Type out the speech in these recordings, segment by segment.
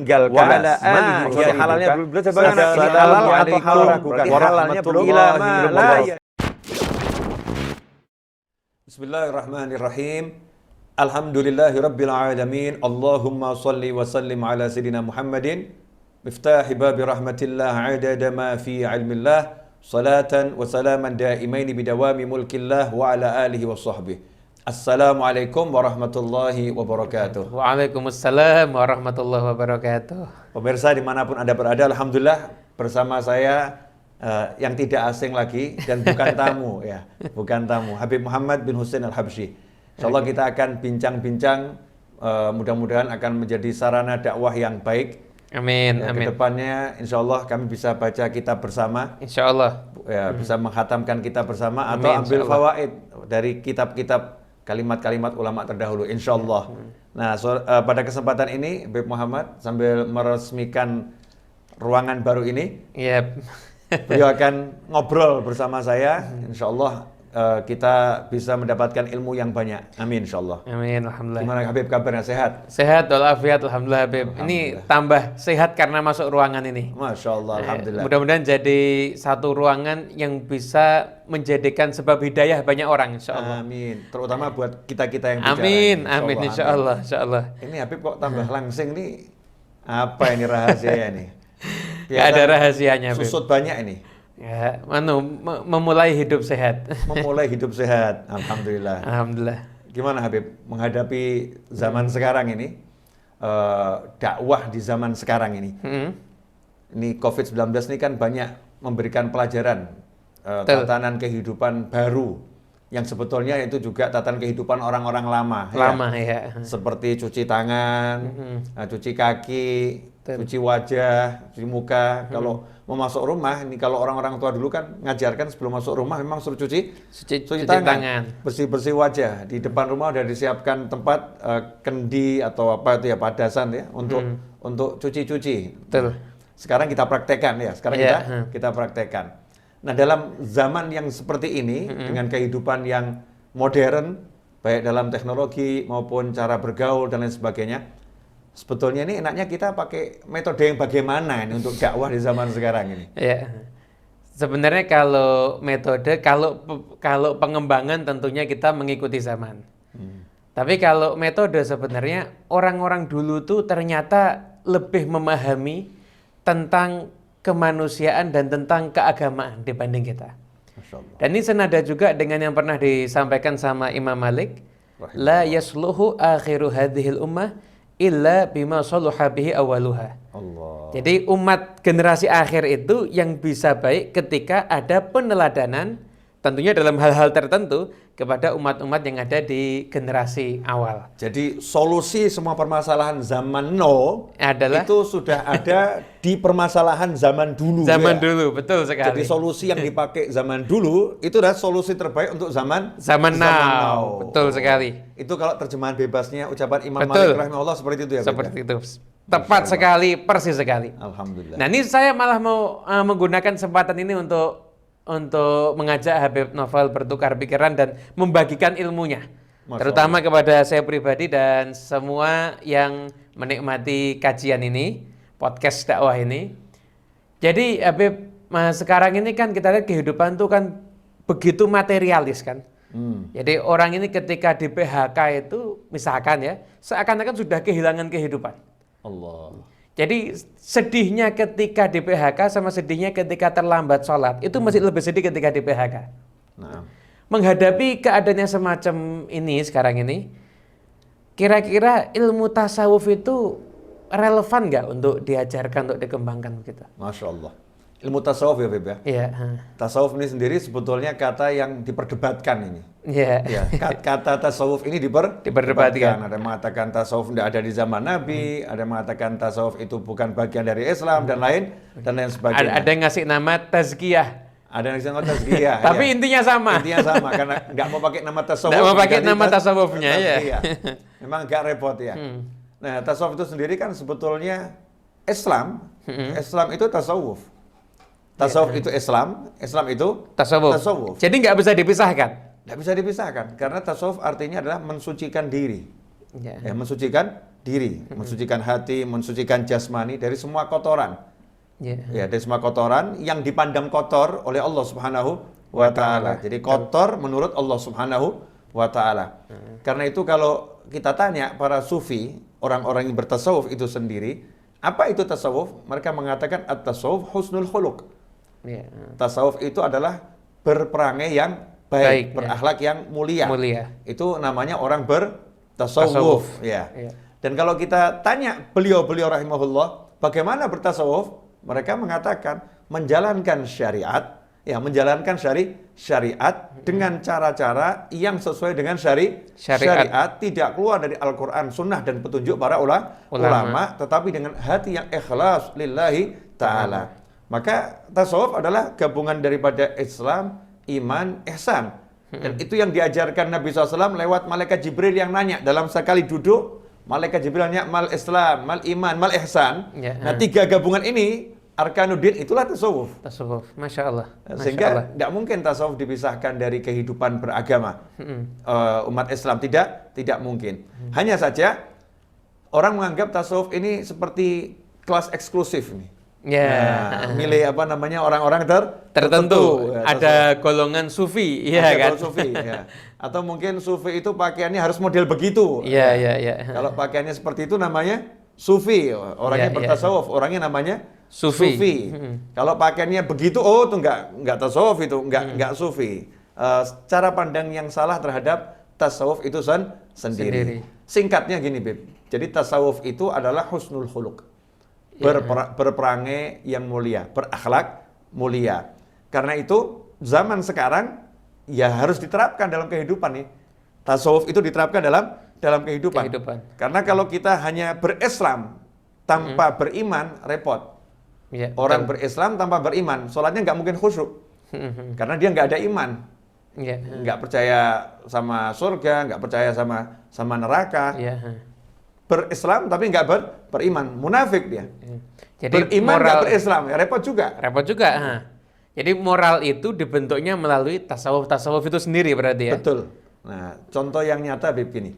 meninggalkan wa ala alihi ya halalnya belum berarti halal atau haram berarti halalnya belum Bismillahirrahmanirrahim. Alhamdulillahirabbil alamin. Allahumma shalli wa sallim ala sayidina Muhammadin miftahi babi rahmatillah adada ma fi ilmillah salatan wa salaman daimaini bidawami mulkillah wa ala alihi wa sahbihi. Assalamualaikum warahmatullahi wabarakatuh. Waalaikumsalam warahmatullahi wabarakatuh. Pemirsa dimanapun Anda berada, alhamdulillah bersama saya yang tidak asing lagi dan bukan tamu ya, bukan tamu, Habib Muhammad bin Husain Al-Habsyi. Insyaallah kita akan bincang-bincang, mudah-mudahan akan menjadi sarana dakwah yang baik. Amin, ya, amin. Kedepannya insyaallah kami bisa baca kitab bersama. Insyaallah. Ya, bisa menghatamkan kitab bersama Amin, atau ambil insyaallah. fawaid dari kitab-kitab kalimat-kalimat ulama terdahulu, insyaallah. Nah, pada kesempatan ini, Habib Muhammad sambil meresmikan ruangan baru ini, Yep. beliau akan ngobrol bersama saya, insyaallah kita bisa mendapatkan ilmu yang banyak. Amin, insyaallah. Amin, alhamdulillah. Gimana Habib kabarnya, sehat? Sehat walafiat, alhamdulillah Habib. Ini Alhamdulillah. tambah sehat karena masuk ruangan ini. Masya Allah, alhamdulillah. Mudah-mudahan jadi satu ruangan yang bisa menjadikan sebab hidayah banyak orang, insyaallah. Amin. Terutama buat kita-kita yang bicara. Amin, ini, amin, insyaallah, insyaallah. Ini Habib kok tambah langsing nih? Apa ini rahasianya nih? Gak ada rahasianya, Habib. Susut banyak ini. Ya, memulai hidup sehat. Memulai hidup sehat, alhamdulillah. Alhamdulillah. Gimana Habib menghadapi zaman sekarang ini, dakwah di zaman sekarang ini? Ini COVID-19 ini kan banyak memberikan pelajaran, tatanan kehidupan baru yang sebetulnya itu juga tatanan kehidupan orang-orang lama. Lama ya. Seperti cuci tangan, cuci kaki, cuci wajah, cuci muka. Kalau mau masuk rumah, ini kalau orang-orang tua dulu kan ngajarkan sebelum masuk rumah memang suruh cuci tangan. Bersih-bersih wajah. Di depan rumah udah disiapkan tempat kendi atau apa itu ya, padasan ya untuk cuci-cuci. Betul. Sekarang kita praktekkan ya. Sekarang kita praktekkan. Nah, dalam zaman yang seperti ini dengan kehidupan yang modern baik dalam teknologi maupun cara bergaul dan lain sebagainya, sebetulnya ini enaknya kita pakai metode yang bagaimana ini untuk dakwah di zaman sekarang ini? Ya. Sebenarnya kalau metode, kalau pengembangan tentunya kita mengikuti zaman. Tapi kalau metode sebenarnya orang-orang dulu tuh ternyata lebih memahami tentang kemanusiaan dan tentang keagamaan dibanding kita. Masya Allah. Dan ini senada juga dengan yang pernah disampaikan sama Imam Malik, la yasluhu akhiru hadhil ummah illa bima saluha bihi awaluha. Allah. Jadi umat generasi akhir itu yang bisa baik ketika ada peneladanan tentunya dalam hal-hal tertentu kepada umat-umat yang ada di generasi awal. Jadi solusi semua permasalahan zaman now Adalah itu sudah ada di permasalahan zaman dulu. zaman ya? dulu, betul sekali. Jadi solusi yang dipakai zaman dulu itu adalah solusi terbaik untuk zaman now. Betul sekali. Itu kalau terjemahan bebasnya ucapan Imam Betul. Malik rahimahullah seperti itu ya. Beb, Seperti ya? itu. Tepat sekali, persis sekali. Alhamdulillah. Nah, ini saya malah mau menggunakan kesempatan ini untuk mengajak Habib Novel bertukar pikiran dan membagikan ilmunya. Masya Terutama kepada saya pribadi dan semua yang menikmati kajian ini, podcast dakwah ini. Jadi Habib, sekarang ini kan kita lihat kehidupan itu kan begitu materialis kan. Jadi orang ini ketika di PHK itu misalkan ya, seakan-akan sudah kehilangan kehidupan. Allah. Jadi sedihnya ketika di PHK sama sedihnya ketika terlambat sholat itu masih lebih sedih ketika di PHK. Nah. Menghadapi keadaannya semacam ini sekarang ini, kira-kira ilmu tasawuf itu relevan nggak untuk diajarkan, untuk dikembangkan kita? Masya Allah. Ilmu tasawuf ya Beb ya? Iya. Tasawuf ini sendiri sebetulnya kata yang diperdebatkan ini. Iya. Ya, kata tasawuf ini Diperdebatkan. Ada yang mengatakan tasawuf tidak ada di zaman Nabi, ada yang mengatakan tasawuf itu bukan bagian dari Islam dan lain sebagainya. Ada yang ngasih nama tazkiyah. Ada yang ngasih nama tazkiyah. Tapi ya. intinya sama. Intinya sama karena nggak mau pakai nama tasawuf. Nggak mau pakai diganti nama tasawufnya ya. tazkiyah. Memang agak repot ya. Nah, tasawuf itu sendiri kan sebetulnya Islam. Islam itu tasawuf. Tasawuf itu Islam itu tasawuf. Jadi nggak bisa dipisahkan. Nggak bisa dipisahkan karena tasawuf artinya adalah mensucikan diri. Ya. Ya, mensucikan diri, mensucikan hati, mensucikan jasmani dari semua kotoran. Ya, dari semua kotoran yang dipandang kotor oleh Allah Subhanahu wa taala. Jadi kotor menurut Allah Subhanahu wa taala. Karena itu kalau kita tanya para sufi, orang-orang yang bertasawuf itu sendiri, apa itu tasawuf? Mereka mengatakan at-tasawuf husnul khuluq. Tasawuf itu adalah berperangai yang baik, berakhlak yang mulia. Itu namanya orang bertasawuf. Ya. Dan kalau kita tanya beliau-beliau rahimahullah, bagaimana bertasawuf? Mereka mengatakan menjalankan syariat, menjalankan syariat dengan cara-cara yang sesuai dengan syariat, tidak keluar dari Al-Quran, Sunnah dan petunjuk para ulama, tetapi dengan hati yang ikhlas lillahi ta'ala. Maka tasawuf adalah gabungan daripada Islam, iman, ihsan. Dan itu yang diajarkan Nabi SAW lewat malaikat Jibril yang nanya dalam sekali duduk. Malaikat Jibril nanya mal Islam, mal iman, mal ihsan. Nah, 3 gabungan ini Arkanuddin itulah tasawuf. Masya Allah. Sehingga tidak mungkin tasawuf dipisahkan dari kehidupan beragama umat Islam, tidak mungkin. Hanya saja orang menganggap tasawuf ini seperti kelas eksklusif nih. Milih orang-orang tertentu. Ada golongan sufi, sufi, atau mungkin sufi itu pakaiannya harus model begitu. Kalau pakaiannya seperti itu namanya sufi, orangnya bertasawuf, orangnya namanya sufi. Kalau pakaiannya begitu, itu enggak tasawuf, itu enggak sufi. Cara pandang yang salah terhadap tasawuf itu sendiri. Singkatnya gini, Beb. Jadi tasawuf itu adalah husnul khuluq. Berperangai yang mulia, berakhlak mulia. Karena itu zaman sekarang harus diterapkan dalam kehidupan nih. Tasawuf itu diterapkan dalam kehidupan. Karena kalau kita hanya berislam tanpa beriman, repot. Orang berislam tanpa beriman, sholatnya nggak mungkin khusyuk. Karena dia nggak ada iman. Nggak percaya sama surga, nggak percaya sama neraka. Berislam tapi nggak beriman, munafik dia. Jadi beriman nggak berislam, repot juga. Jadi moral itu dibentuknya melalui tasawuf itu sendiri berarti ya. Betul. Nah, contoh yang nyata begini,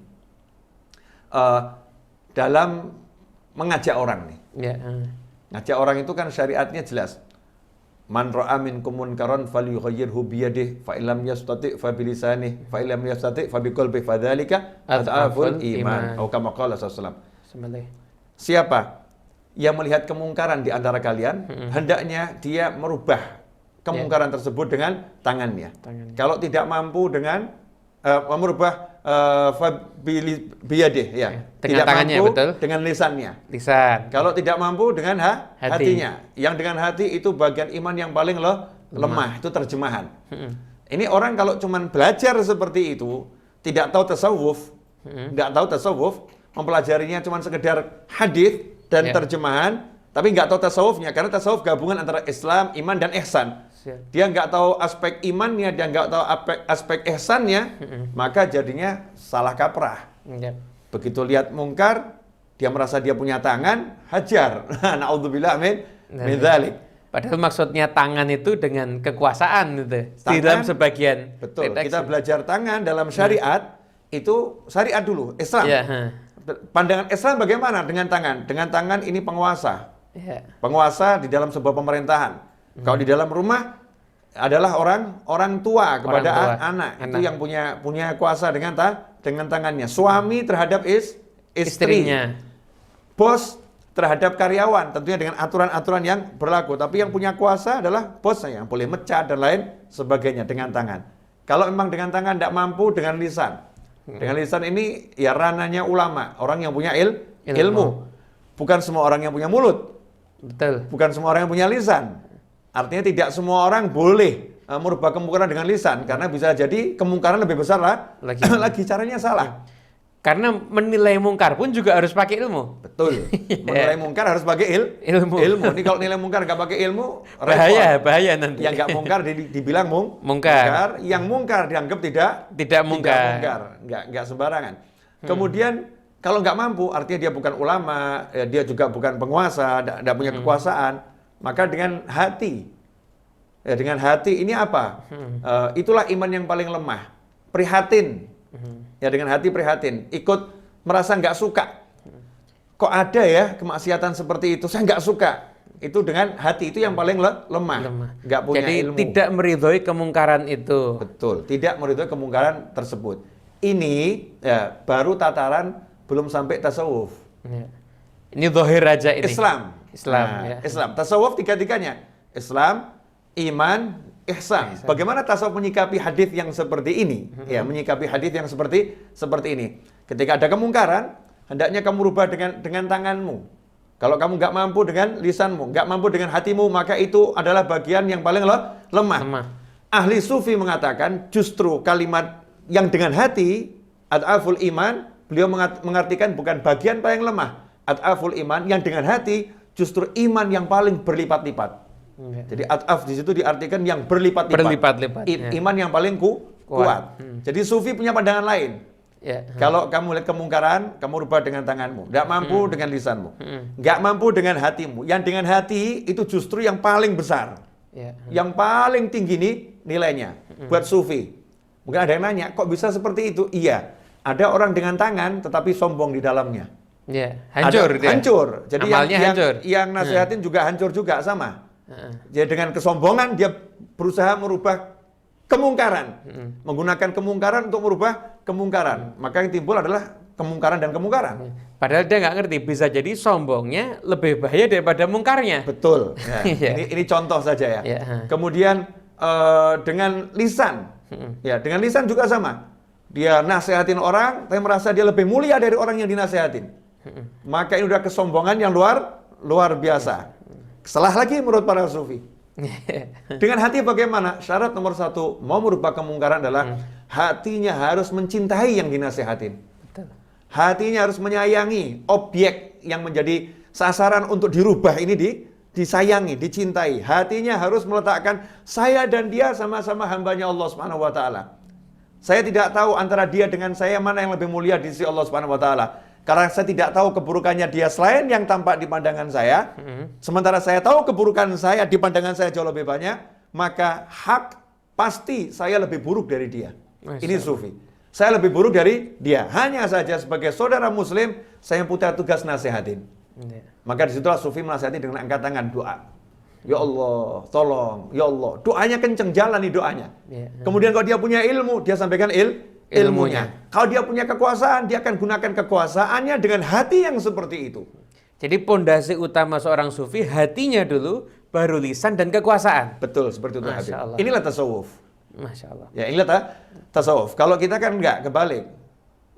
dalam mengajak orang nih. Ngajak orang itu kan syariatnya jelas. Man ra'a minkum munkaran falyughayyirhu biyadihi fa illam yastati' fa bilisanihi fa illam yastati' fa biqalbihi fadzalika adhaful iman. Atau kama qala sallallahu alaihi. Siapa yang melihat kemungkaran di antara kalian, hendaknya dia merubah kemungkaran tersebut dengan tangannya. Kalau tidak mampu dengan merubah biyadih, dengan tidak tangannya, mampu betul. Dengan lisan. Kalau tidak mampu dengan hatinya. Yang dengan hati itu bagian iman yang paling lemah, itu terjemahan. Ini orang kalau cuman belajar seperti itu, tidak tahu tasawuf, mempelajarinya cuman sekedar hadis dan terjemahan, tapi nggak tahu tasawufnya, karena tasawuf gabungan antara Islam, iman dan ihsan. Dia nggak tahu aspek imannya, dia nggak tahu aspek ihsannya, maka jadinya salah kaprah. Begitu lihat mungkar, dia merasa dia punya tangan, hajar. Na'udzubillah min dzalik. Padahal maksudnya tangan itu dengan kekuasaan itu. Di dalam sebagian. Betul. Kita belajar tangan dalam syariat, itu syariat dulu, Islam. Pandangan Islam bagaimana dengan tangan? Dengan tangan ini penguasa. Penguasa di dalam sebuah pemerintahan. Kalau di dalam rumah adalah orang tua kepada anak. Itu yang punya kuasa dengan tangannya. Suami terhadap istrinya. Bos terhadap karyawan, tentunya dengan aturan-aturan yang berlaku. Tapi yang punya kuasa adalah bosnya, yang boleh mecat dan lain sebagainya dengan tangan. Kalau memang dengan tangan tidak mampu, dengan lisan. Dengan lisan ini ya ranahnya ulama, orang yang punya ilmu. Bukan semua orang yang punya mulut. Betul. Bukan semua orang yang punya lisan. Artinya tidak semua orang boleh merubah kemungkaran dengan lisan, karena bisa jadi kemungkaran lebih besar lagi caranya salah. Karena menilai mungkar pun juga harus pakai ilmu. Betul. Menilai mungkar harus pakai ilmu. Ini kalau nilai mungkar nggak pakai ilmu, bahaya nanti. Yang nggak mungkar dibilang mungkar. Yang mungkar dianggap tidak mungkar. Nggak sembarangan. Kemudian kalau nggak mampu, artinya dia bukan ulama, dia juga bukan penguasa, tidak punya kekuasaan. Maka dengan hati ini apa? Itulah iman yang paling lemah. Prihatin. Ya, dengan hati prihatin. Ikut merasa nggak suka kok ada ya kemaksiatan seperti itu, saya nggak suka. Itu dengan hati, itu yang paling lemah. Nggak punya Jadi ilmu. tidak meridhoi kemungkaran itu. Betul, tidak meridhoi kemungkaran tersebut. Ini ya, baru tataran belum sampai tasawuf. Ya. Ini zahir aja ini. Islam. Ya. Islam. Tasawuf tiga-tiganya. Islam, iman, ihsan. Bagaimana tasawuf menyikapi hadis yang seperti ini? Ya, menyikapi hadis yang seperti ini. Ketika ada kemungkaran, hendaknya kamu rubah dengan tanganmu. Kalau kamu nggak mampu dengan lisanmu, nggak mampu dengan hatimu, maka itu adalah bagian yang paling lemah. Ahli sufi mengatakan justru kalimat yang dengan hati, ad'aful iman, beliau mengartikan bukan bagian paling lemah. Ad'aful iman yang dengan hati justru iman yang paling berlipat-lipat. Jadi ad'af di situ diartikan yang berlipat-lipat. Iman yang paling kuat. Jadi sufi punya pandangan lain. Ya. Kalau kamu lihat kemungkaran, kamu rubah dengan tanganmu. Nggak mampu dengan lisanmu. Nggak mampu dengan hatimu. Yang dengan hati itu justru yang paling besar. Ya. Yang paling tinggi nih nilainya. Buat sufi. Mungkin ada yang nanya, kok bisa seperti itu? Iya. Ada orang dengan tangan tetapi sombong di dalamnya. Ya, hancur dia. Hancur. Jadi yang nasihatin juga hancur juga sama. Jadi dengan kesombongan dia berusaha merubah kemungkaran. Menggunakan kemungkaran untuk merubah kemungkaran. Maka yang timbul adalah kemungkaran dan kemungkaran. Padahal dia nggak ngerti, bisa jadi sombongnya lebih bahaya daripada mungkarnya. Betul. Ya, ini contoh saja ya. Kemudian dengan lisan. Ya, dengan lisan juga sama. Dia nasihatin orang, tapi merasa dia lebih mulia dari orang yang dinasehatin. Maka ini udah kesombongan yang luar biasa. Salah lagi menurut para sufi. Dengan hati bagaimana? Syarat nomor 1 mau merubah kemungkaran adalah hatinya harus mencintai yang dinasehatin. Betul. Hatinya harus menyayangi objek yang menjadi sasaran untuk dirubah ini disayangi, dicintai. Hatinya harus meletakkan saya dan dia sama-sama hambanya Allah Subhanahu wa taala. Saya tidak tahu antara dia dengan saya mana yang lebih mulia di sisi Allah Subhanahu wa taala. Karena saya tidak tahu keburukannya dia selain yang tampak di pandangan saya. Sementara saya tahu keburukan saya di pandangan saya jauh lebih banyak, maka hak pasti saya lebih buruk dari dia. Ini sufi. Saya lebih buruk dari dia. Hanya saja sebagai saudara muslim, saya punya tugas nasihatin. Maka disitulah sufi menasihati dengan angkat tangan, doa. Ya Allah, tolong. Ya Allah. Doanya kenceng, jalani doanya. Kemudian kalau dia punya ilmu, dia sampaikan ilmunya. Kalau dia punya kekuasaan, dia akan gunakan kekuasaannya dengan hati yang seperti itu. Jadi pondasi utama seorang sufi, hatinya dulu, baru lisan dan kekuasaan. Betul, seperti itu. Masya Allah. Inilah tasawuf. Masya Allah. Ya, inilah tasawuf. Kalau kita kan enggak, kebalik.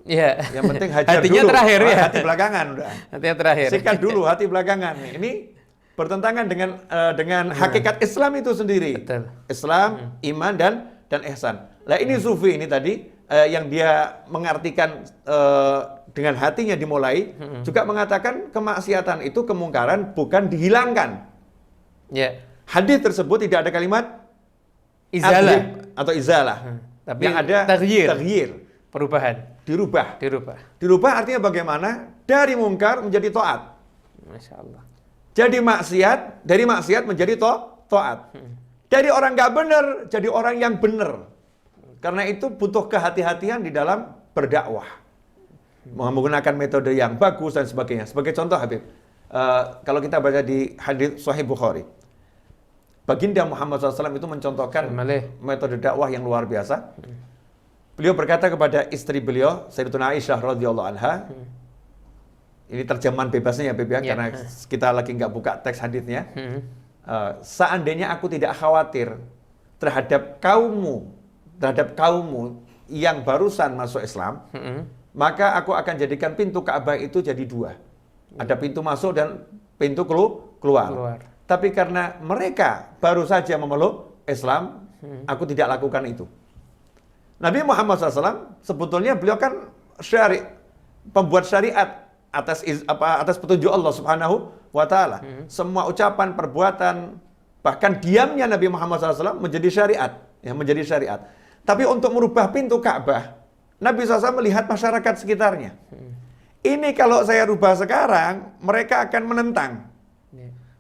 Ya. Yang penting hajar hatinya dulu. Terakhir ya. Hati belakangan udah. Hatinya terakhir. Sikat dulu, hati belakangan. Ini bertentangan dengan hakikat Islam itu sendiri. Betul. Islam, iman dan ihsan. Lah ini sufi ini tadi yang dia mengartikan dengan hatinya dimulai, juga mengatakan kemaksiatan itu kemungkaran bukan dihilangkan. Ya. Hadis tersebut tidak ada kalimat Izalah atau izalah. Tapi yang ada taghyir. Perubahan. Dirubah artinya bagaimana? Dari mungkar menjadi taat. Masya Allah. Jadi dari maksiat menjadi taat. Dari orang nggak benar jadi orang yang benar. Karena itu butuh kehati-hatian di dalam berdakwah. Menggunakan metode yang bagus dan sebagainya. Sebagai contoh Habib, kalau kita baca di hadis Sahih Bukhari, Baginda Muhammad SAW itu mencontohkan metode dakwah yang luar biasa. Beliau berkata kepada istri beliau, Sayyidatuna Aisyah radhiyallahu anha, ini terjemahan bebasnya ya Habib ya, karena kita lagi nggak buka teks hadisnya. Seandainya aku tidak khawatir terhadap kaummu yang barusan masuk Islam, maka aku akan jadikan pintu Ka'bah itu jadi 2. Ada pintu masuk dan pintu keluar. Tapi karena mereka baru saja memeluk Islam, aku tidak lakukan itu. Nabi Muhammad SAW sebetulnya beliau kan pembuat syariat atas petunjuk Allah Subhanahu wa taala. Semua ucapan, perbuatan, bahkan diamnya Nabi Muhammad SAW menjadi syariat, Tapi untuk merubah pintu Ka'bah, Nabi SAW melihat masyarakat sekitarnya. Ini kalau saya rubah sekarang, mereka akan menentang.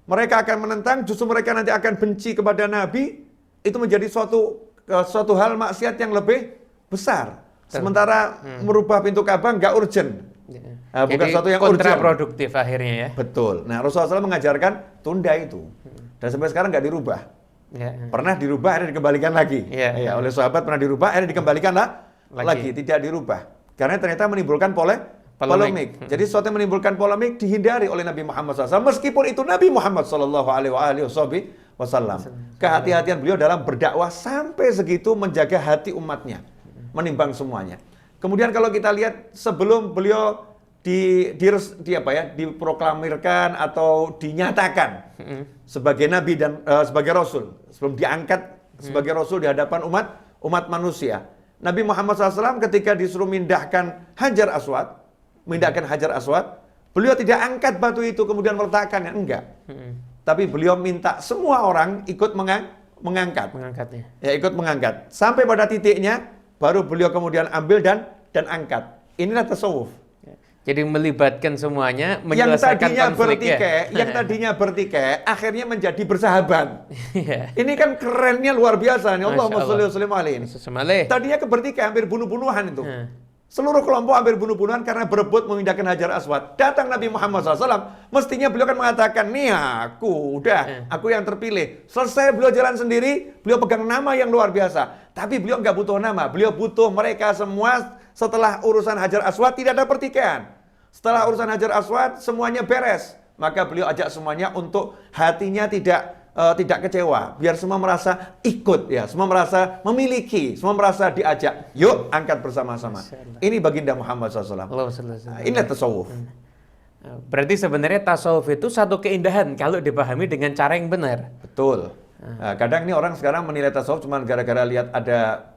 Mereka akan menentang, justru mereka nanti akan benci kepada Nabi. Itu menjadi suatu hal maksiat yang lebih besar. Sementara merubah pintu Ka'bah nggak urgent. Bukan Jadi sesuatu yang urgent. kontraproduktif akhirnya ya. Betul. Nah, Rasulullah SAW mengajarkan tunda itu. Dan sampai sekarang nggak dirubah. Ya. Pernah dirubah, akhirnya dikembalikan lagi. Ya. Oleh sahabat pernah dirubah, akhirnya dikembalikan lagi. Tidak dirubah. Karena ternyata menimbulkan polemik. Jadi sesuatu yang menimbulkan polemik dihindari oleh Nabi Muhammad SAW. Meskipun itu Nabi Muhammad SAW. Kehati-hatian beliau dalam berdakwah sampai segitu menjaga hati umatnya. Menimbang semuanya. Kemudian kalau kita lihat sebelum beliau diproklamirkan atau dinyatakan sebagai nabi dan sebagai rasul, sebelum diangkat sebagai rasul di hadapan umat manusia, Nabi Muhammad SAW ketika disuruh memindahkan Hajar Aswad, beliau tidak angkat batu itu kemudian meletakkannya, enggak. Tapi beliau minta semua orang ikut mengangkatnya. Ya, ikut mengangkat. Sampai pada titiknya baru beliau kemudian ambil dan angkat. Inilah tasawuf. Jadi melibatkan semuanya, menyelesaikan konflik Yang tadinya bertikai, akhirnya menjadi bersahabat. Ini kan kerennya luar biasa nih. Allahumma sholli wa sallim alaihi. Tadinya bertikai hampir bunuh-bunuhan itu. Seluruh kelompok hampir bunuh-bunuhan karena berebut memindahkan Hajar Aswad. Datang Nabi Muhammad SAW, mestinya beliau kan mengatakan, nih aku yang terpilih. Selesai beliau jalan sendiri, beliau pegang nama yang luar biasa. Tapi beliau nggak butuh nama, beliau butuh mereka semua. Setelah urusan Hajar Aswad tidak ada pertikaian. Setelah urusan Hajar Aswad semuanya beres. Maka beliau ajak semuanya untuk hatinya tidak kecewa, biar semua merasa ikut ya, semua merasa memiliki, semua merasa diajak. Yuk angkat bersama-sama. Ini baginda Muhammad SAW. Inilah tasawuf. Berarti sebenarnya tasawuf itu satu keindahan kalau dipahami dengan cara yang benar. Betul. Nah, kadang ini orang sekarang menilai tasawuf cuma gara-gara lihat ada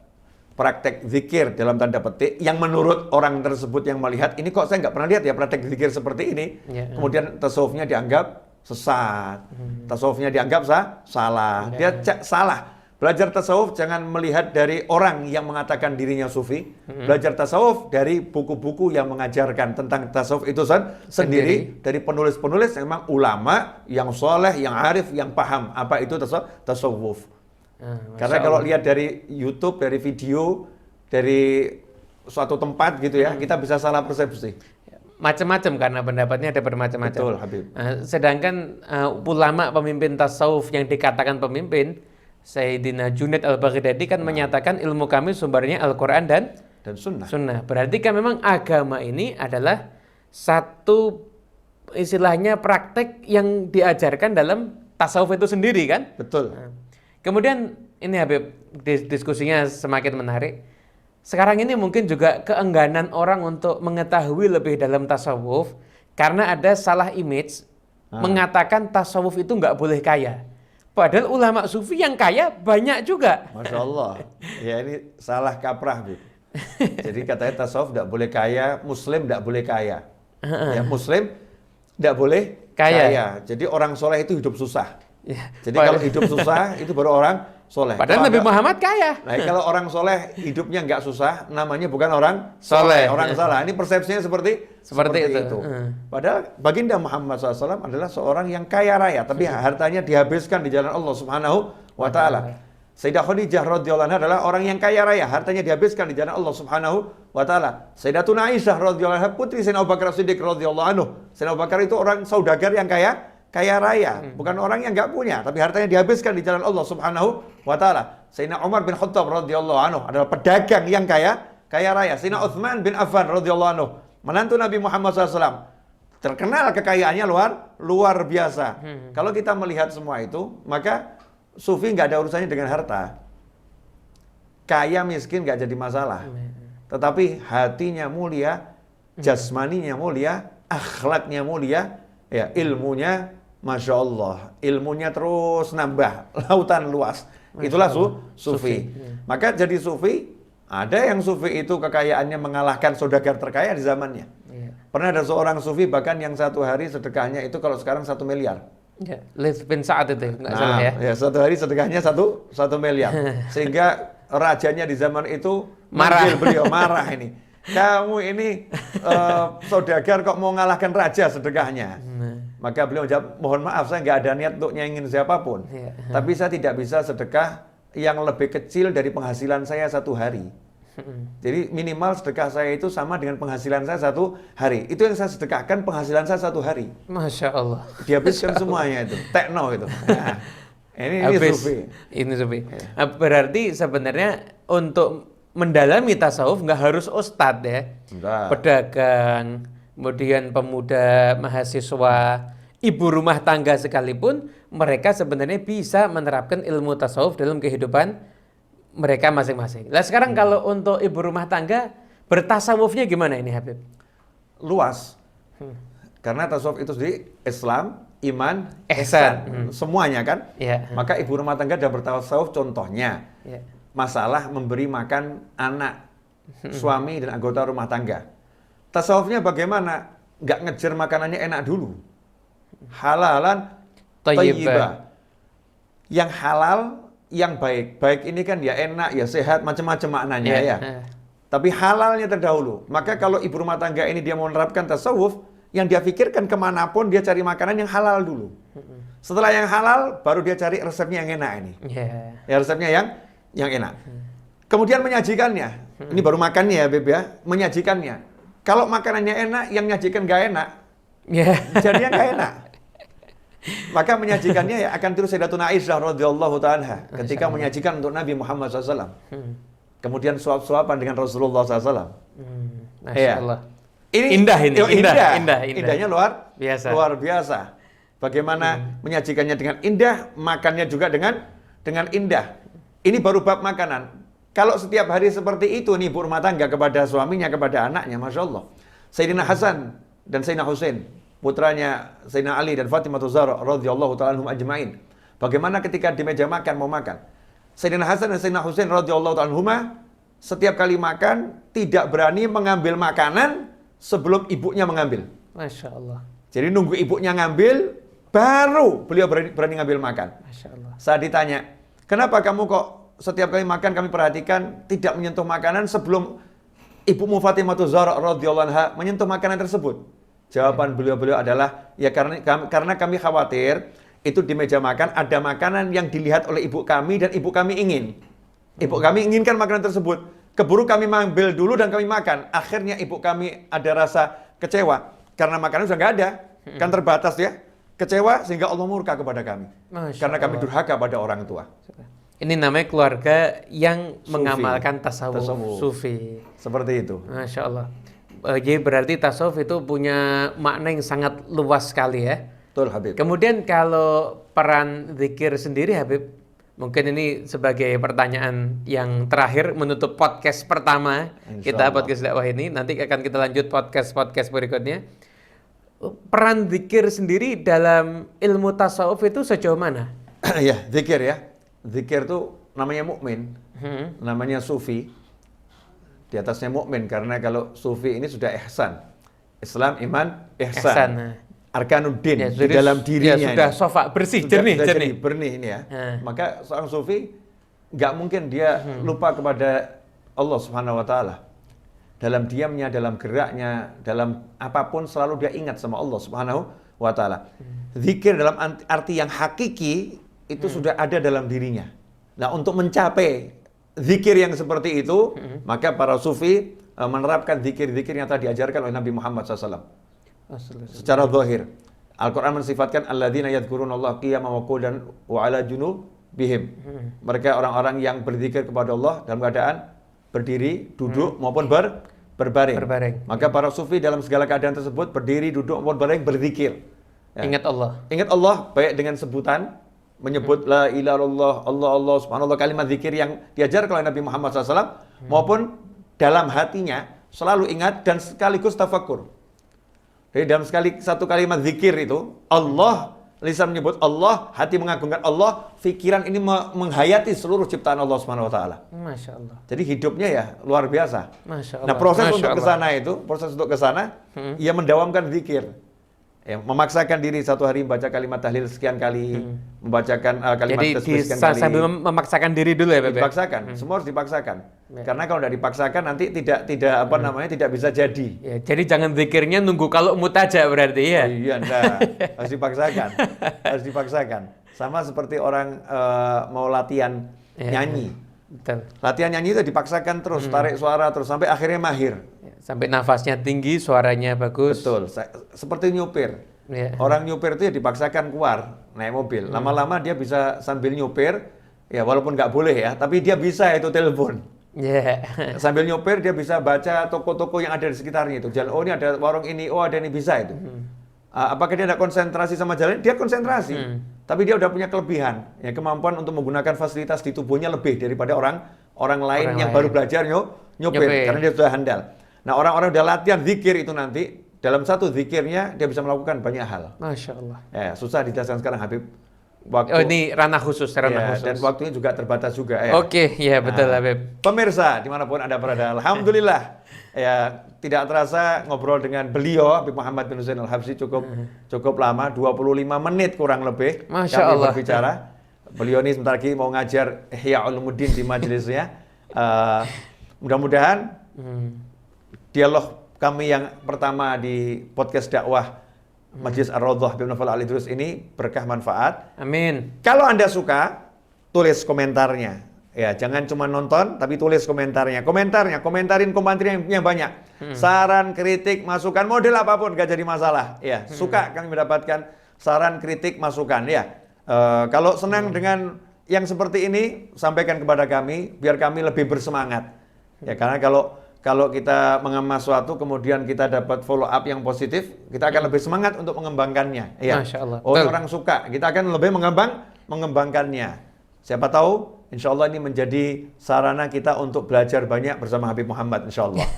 praktek zikir dalam tanda petik yang menurut orang tersebut yang melihat ini kok saya nggak pernah lihat ya praktek zikir seperti ini. Kemudian tasawufnya dianggap sesat, tasawufnya dianggap salah. Dia salah. Belajar tasawuf jangan melihat dari orang yang mengatakan dirinya sufi. Belajar tasawuf dari buku-buku yang mengajarkan tentang tasawuf itu sendiri. Dari penulis-penulis yang memang ulama, yang soleh, yang arif, yang paham apa itu tasawuf. Karena kalau lihat dari YouTube, dari video, dari suatu tempat gitu ya, kita bisa salah persepsi. Macam-macam karena pendapatnya ada bermacam-macam. Betul, Habib. Sedangkan ulama pemimpin tasawuf yang dikatakan pemimpin, Sayyidina Junaid al-Baghdadi kan menyatakan ilmu kami sumbernya Al-Quran dan Sunnah. Berarti kan memang agama ini adalah satu istilahnya praktek yang diajarkan dalam tasawuf itu sendiri kan? Betul. Kemudian ini Habib, diskusinya semakin menarik. Sekarang ini mungkin juga keengganan orang untuk mengetahui lebih dalam tasawuf karena ada salah image mengatakan tasawuf itu nggak boleh kaya. Padahal ulama sufi yang kaya banyak juga. Masya Allah. Ya ini salah kaprah, Bib. Jadi katanya tasawuf nggak boleh kaya, Muslim nggak boleh kaya. Ya, Muslim nggak boleh kaya. Jadi orang soleh itu hidup susah. Ya. Jadi kalau hidup susah itu baru orang soleh. Padahal Nabi Muhammad kaya. Nah, kalau orang soleh hidupnya nggak susah, namanya bukan orang soleh, orang salah. Ini persepsinya seperti itu. Padahal baginda Muhammad SAW adalah seorang yang kaya raya, tapi hartanya dihabiskan di jalan Allah Subhanahu wa Ta'ala. Sayyidah Khadijah radhiyallahu anha adalah orang yang kaya raya, hartanya dihabiskan di jalan Allah Subhanahu wa Ta'ala. Sayyidatuna Aisyah radhiyallahu anha, putri Sayyidina Abu Bakar Siddiq radhiyallahu anhu. Sayyidina Abu Bakar itu orang saudagar yang kaya raya, bukan orang yang nggak punya, tapi hartanya dihabiskan di jalan Allah Subhanahu wa Ta'ala. Sayyidina Umar bin Khattab radhiyallahu anhu adalah pedagang yang kaya raya. Sayyidina Utsman bin Affan radhiyallahu anhu, menantu Nabi Muhammad SAW, terkenal kekayaannya luar biasa. Kalau kita melihat semua itu, maka sufi nggak ada urusannya dengan harta. Kaya miskin nggak jadi masalah. Tetapi hatinya mulia, jasmaninya mulia, akhlaknya mulia, ya ilmunya Masya Allah, ilmunya terus nambah, lautan luas. Itulah sufi. Maka jadi sufi, ada yang sufi itu kekayaannya mengalahkan saudagar terkaya di zamannya. Pernah ada seorang sufi bahkan yang satu hari sedekahnya itu kalau sekarang 1 miliar. Ya, Laits bin Sa'ad itu, nggak salah ya. Ya, satu hari sedekahnya 1 miliar. Sehingga rajanya di zaman itu marah. Beliau marah ini. Kamu ini saudagar kok mau ngalahkan raja sedekahnya. Maka beliau menjawab, mohon maaf saya nggak ada niat untuk nyaingin siapapun. Tapi saya tidak bisa sedekah yang lebih kecil dari penghasilan saya 1 hari. Jadi minimal sedekah saya itu sama dengan penghasilan saya 1 hari. Itu yang saya sedekahkan penghasilan saya 1 hari. Masya Allah. Dihabiskan semuanya itu, tekno itu. Nah, ini sufi. Ini sufi. Berarti sebenarnya untuk mendalami tasawuf nggak harus ustadz ya. Bentar. Pedagang, kemudian pemuda, mahasiswa, ibu rumah tangga sekalipun, mereka sebenarnya bisa menerapkan ilmu tasawuf dalam kehidupan mereka masing-masing. Nah sekarang kalau untuk ibu rumah tangga, bertasawufnya gimana ini Habib? Luas. Karena tasawuf itu sendiri Islam, iman, Ihsan. semuanya kan. Ya. Maka ibu rumah tangga dan bertasawuf contohnya Ya. masalah memberi makan anak, suami dan anggota rumah tangga. Tasawufnya bagaimana? Nggak ngejar makanannya enak dulu. Halalan thayyibah. Yang halal, yang baik. Baik ini kan ya enak, ya sehat, macam-macam maknanya ya. Tapi halalnya terdahulu. Maka kalau ibu rumah tangga ini dia mau menerapkan tasawuf, yang dia pikirkan kemanapun dia cari makanan yang halal dulu. Setelah yang halal, baru dia cari resepnya yang enak ini. Ya resepnya yang enak. Kemudian menyajikannya. Ini baru makannya ya Beb ya. Menyajikannya. Kalau makanannya enak, yang menyajikan nggak enak. Jadinya nggak enak. Maka menyajikannya ya akan tiru Sayyidatuna Aisyah radhiyallahu ta'ala ketika menyajikan untuk Nabi Muhammad SAW. Kemudian suap-suapan dengan Rasulullah SAW. Masya Allah. Ini indah ini, indah. Indahnya luar biasa. Bagaimana menyajikannya dengan indah, makannya juga dengan indah. Ini baru bab makanan. Kalau setiap hari seperti itu nih ibu rumah tangga kepada suaminya, kepada anaknya, Masya Allah. Sayyidina Hasan dan Sayyidina Husain, putranya Sayyidina Ali dan Fatimah Zahra radhiyallahu ta'ala anhum ajma'in. Bagaimana ketika di meja makan mau makan? Sayyidina Hasan dan Sayyidina Husain radhiyallahu ta'ala anhuma setiap kali makan tidak berani mengambil makanan sebelum ibunya mengambil. Masya Allah. Jadi nunggu ibunya ngambil, baru beliau berani ngambil makan. Masya Allah. Saat ditanya, kenapa kamu kok setiap kali makan kami perhatikan tidak menyentuh makanan sebelum ibumu Fatimah Zahra radhiyallahu anha menyentuh makanan tersebut? Jawaban beliau adalah, ya karena kami khawatir itu di meja makan ada makanan yang dilihat oleh ibu kami dan ibu kami ingin. Ibu kami inginkan makanan tersebut. Keburu kami ambil dulu dan kami makan. Akhirnya ibu kami ada rasa kecewa karena makanan sudah nggak ada, kan terbatas ya. Kecewa sehingga Allah murka kepada kami. Karena kami durhaka pada orang tua. Ini namanya keluarga yang mengamalkan tasawuf sufi. Seperti itu. Masya Allah. Jadi berarti tasawuf itu punya makna yang sangat luas sekali ya. Betul Habib. Kemudian kalau peran zikir sendiri Habib, mungkin ini sebagai pertanyaan yang terakhir menutup podcast pertama kita podcast dakwah ini. Nanti akan kita lanjut podcast berikutnya. Peran zikir sendiri dalam ilmu tasawuf itu sejauh mana? Ya, zikir ya. Zikir itu namanya mukmin, namanya sufi. Di atasnya mukmin karena kalau sufi ini sudah ihsan. Islam, iman, ihsan. Arkanuddin di dalam dirinya. Ya, sudah sofa bersih, jernih. Ini ya. Maka seorang sufi nggak mungkin dia lupa kepada Allah Subhanahu wa taala. Dalam diamnya, dalam geraknya, dalam apapun selalu dia ingat sama Allah Subhanahu wa taala. Zikir dalam arti yang hakiki itu sudah ada dalam dirinya. Nah, untuk mencapai zikir yang seperti itu, maka para sufi menerapkan zikir-zikir yang telah diajarkan oleh Nabi Muhammad SAW. Secara zahir, Al-Quran mensifatkan alladzina yadhkurunallaha qiyaman wa qu'udan wa 'ala junubihim. Mereka orang-orang yang berzikir kepada Allah dalam keadaan berdiri, duduk maupun berbaring. Maka para sufi dalam segala keadaan tersebut berdiri, duduk maupun berbaring berzikir. Ya. Ingat Allah baik dengan sebutan menyebut la ilaha illallah, Allah subhanallah, kalimat zikir yang diajarkan oleh Nabi Muhammad SAW, maupun dalam hatinya selalu ingat dan sekaligus tafakkur. Jadi dalam satu kalimat zikir itu, Allah, lisan menyebut Allah, hati mengagungkan Allah, pikiran ini menghayati seluruh ciptaan Allah Subhanahu wa taala. Masya Allah. Jadi hidupnya ya luar biasa. Masya Allah. Nah, proses untuk ke sana, ia mendawamkan zikir. Ya, memaksakan diri satu hari membaca kalimat tahlil sekian kali, membacakan kalimat tasbih sekian kali. Sambil memaksakan diri dulu ya, Beb. Dipaksakan, semua harus dipaksakan. Ya. Karena kalau tidak dipaksakan nanti tidak bisa jadi. Ya, jadi jangan zikirnya nunggu kalau mutaja berarti ya. Iya, enggak. Harus dipaksakan. Sama seperti orang mau latihan nyanyi. Betul. Latihan nyanyi itu dipaksakan terus, tarik suara terus sampai akhirnya mahir. Sampai nafasnya tinggi, suaranya bagus. Betul. Seperti nyupir. Ya. Orang nyupir itu ya dipaksakan keluar naik mobil. Lama-lama dia bisa sambil nyupir, ya walaupun nggak boleh ya, tapi dia bisa itu telepon. Ya. Sambil nyopir dia bisa baca toko-toko yang ada di sekitarnya itu. Jalan, oh ini ada warung ini, oh ada ini, bisa itu. Apakah dia tidak konsentrasi sama jalan? Dia konsentrasi. Tapi dia udah punya kelebihan, ya kemampuan untuk menggunakan fasilitas di tubuhnya lebih daripada orang lain yang baru belajar nyopir karena dia sudah handal. Nah, orang-orang udah latihan zikir itu nanti dalam satu zikirnya dia bisa melakukan banyak hal. Masya Allah. Ya, susah dijelaskan sekarang Habib. Oh ini ranah khusus, Ya, dan waktunya juga terbatas juga ya. Oke, ya betul Habib. Pemirsa dimanapun Anda berada, alhamdulillah ya tidak terasa ngobrol dengan beliau Habib Muhammad bin Husain Al-Habsyi cukup lama, 25 menit kurang lebih Masya kami Allah. berbicara. Beliau ini sebentar lagi mau ngajar Ihya Ulumuddin di majelisnya. Mudah-mudahan dialog kami yang pertama di podcast dakwah Majelis Ar-Raudhah Habib Naufal Al-Idrus ini berkah manfaat. Amin. Kalau Anda suka, tulis komentarnya. Ya, jangan cuma nonton, tapi tulis komentarnya. Komentarin yang banyak. Saran, kritik, masukan, model apapun gak jadi masalah. Ya, suka kami mendapatkan saran, kritik, masukan. Ya, kalau senang dengan yang seperti ini, sampaikan kepada kami, biar kami lebih bersemangat. Ya, karena kalau kita mengemas suatu, kemudian kita dapat follow up yang positif, kita akan lebih semangat untuk mengembangkannya. Ya. Masya Allah. Oh, orang suka, kita akan lebih mengembangkannya. Siapa tahu, insya Allah ini menjadi sarana kita untuk belajar banyak bersama Habib Muhammad, insya Allah.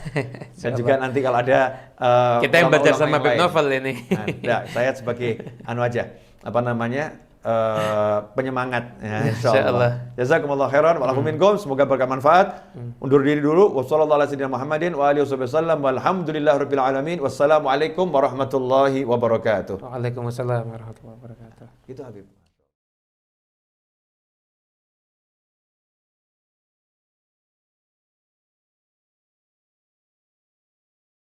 Dan juga nanti kalau ada kita yang belajar sama Habib Naufal ini. Nah, saya sebagai penyemangat ya, insyaallah. Jazakumullah khairan wa lakum minkum, semoga berkah manfaat. Undur diri dulu. Wassallallahu ala sayyidina Muhammadin wa alihi wasallam walhamdulillahirabbil alamin. Wassalamualaikum warahmatullahi wabarakatuh. Waalaikumsalam warahmatullahi wabarakatuh. Itu Habib.